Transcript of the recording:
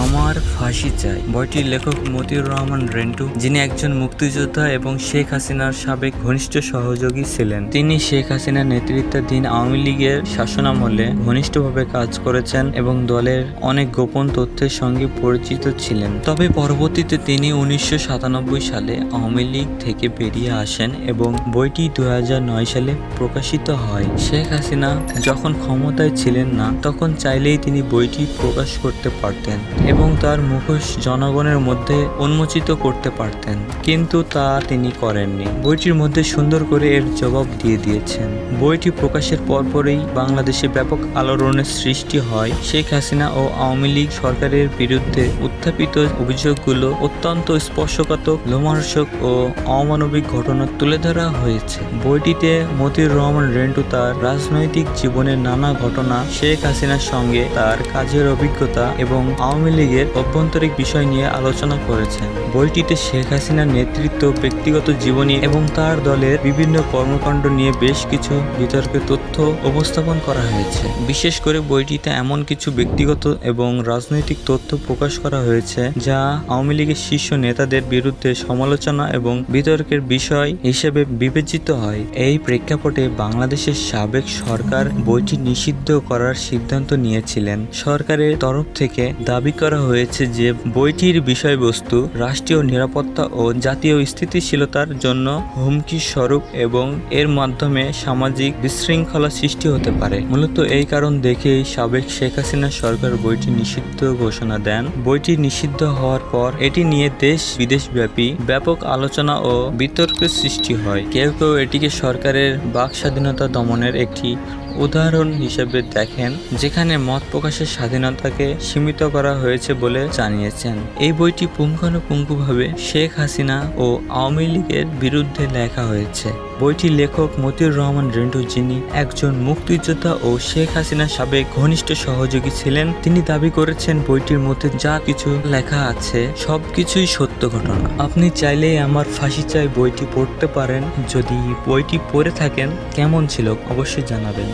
আমার ফাঁসি চাই। বইটির লেখক মতিউর রহমান রেন্টু, যিনি একজন মুক্তিযোদ্ধা এবং শেখ হাসিনার সাবেক ঘনিষ্ঠ সহযোগী ছিলেন। তিনি শেখ হাসিনার নেতৃত্বাধীন আওয়ামী লীগের শাসনামলে ঘনিষ্ঠভাবে কাজ করেছেন এবং দলের অনেক গোপন তথ্যের সঙ্গে পরিচিত ছিলেন। তবে পরবর্তীতে তিনি 1997 সালে আওয়ামী লীগ থেকে বেরিয়ে আসেন এবং বইটি 2009 সালে প্রকাশিত হয়। শেখ হাসিনা যখন ক্ষমতায় ছিলেন না, তখন চাইলেই তিনি বইটি প্রকাশ করতে পারতেন এবং তার মুখোশ জনগণের মধ্যে উন্মোচিত করতে পারতেন, কিন্তু তা তিনি করেননি। বইটির মধ্যে সুন্দর করে এর জবাব দিয়ে দিয়েছেন। বইটি প্রকাশের পরপরই বাংলাদেশে ব্যাপক আলোড়নের সৃষ্টি হয়। শেখ হাসিনা ও আওয়ামী লীগ সরকারের বিরুদ্ধে উত্থাপিত অভিযোগগুলো অত্যন্ত স্পর্শকাতর, লোমহর্ষক ও অমানবিক ঘটনা তুলে ধরা হয়েছে। বইটিতে মতিউর রহমান রেন্টু তার রাজনৈতিক জীবনের নানা ঘটনা, শেখ হাসিনার সঙ্গে তার কাজের অভিজ্ঞতা এবং আওয়ামী লীগের অভ্যন্তরীণ বিষয় নিয়ে আলোচনা করেছেন। বইটিতে শেখ হাসিনার নেতৃত্ব, ব্যক্তিগত জীবনী এবং তার দলের বিভিন্ন কর্মকাণ্ড নিয়ে বেশ কিছু বিতর্কের তথ্য উপস্থাপন করা হয়েছে। বিশেষ করে বইটিতে এমন কিছু ব্যক্তিগত এবং রাজনৈতিক তথ্য প্রকাশ করা হয়েছে যা আওয়ামী লীগের শীর্ষ নেতাদের বিরুদ্ধে সমালোচনা এবং বিতর্কের বিষয় হিসেবে বিবেচিত হয়। এই প্রেক্ষাপটে বাংলাদেশের সাবেক সরকার বইটি নিষিদ্ধ করার সিদ্ধান্ত নিয়েছিলেন। সরকারের তরফ থেকে দাবি করা হয়েছে যে বইটির বিষয়বস্তু রাষ্ট্রীয় নিরাপত্তা ও জাতীয় স্থিতিশীলতার জন্য হুমকি স্বরূপ এবং এর মাধ্যমে সামাজিক বিশৃঙ্খলা সৃষ্টি হতে পারে। মূলত এই কারণ দেখেই সাবেক শেখ হাসিনা সরকার বইটি নিষিদ্ধ ঘোষণা দেন। বইটি নিষিদ্ধ হওয়ার পর এটি নিয়ে দেশ বিদেশব্যাপী ব্যাপক আলোচনা ও বিতর্কের সৃষ্টি হয়। কেউ কেউ এটিকে সরকারের বাক স্বাধীনতা দমনের একটি উদাহরণ হিসেবে দেখেন, যেখানে মত প্রকাশের স্বাধীনতাকে সীমিত করা হয়েছে বলে জানিয়েছেন। এই বইটি পুঙ্খানুপুঙ্খভাবে শেখ হাসিনা ও আওয়ামী লীগের বিরুদ্ধে লেখা হয়েছে। বইটির লেখক মতিউর রহমান রেন্টু, যিনি একজন মুক্তিযোদ্ধা ও শেখ হাসিনার সাবেক ঘনিষ্ঠ সহযোগী ছিলেন, তিনি দাবি করেছেন বইটির মধ্যে যা কিছু লেখা আছে সবকিছুই সত্য ঘটনা। আপনি চাইলেই আমার ফাঁসি চাই বইটি পড়তে পারেন। যদি বইটি পড়ে থাকেন, কেমন ছিল অবশ্যই জানাবেন।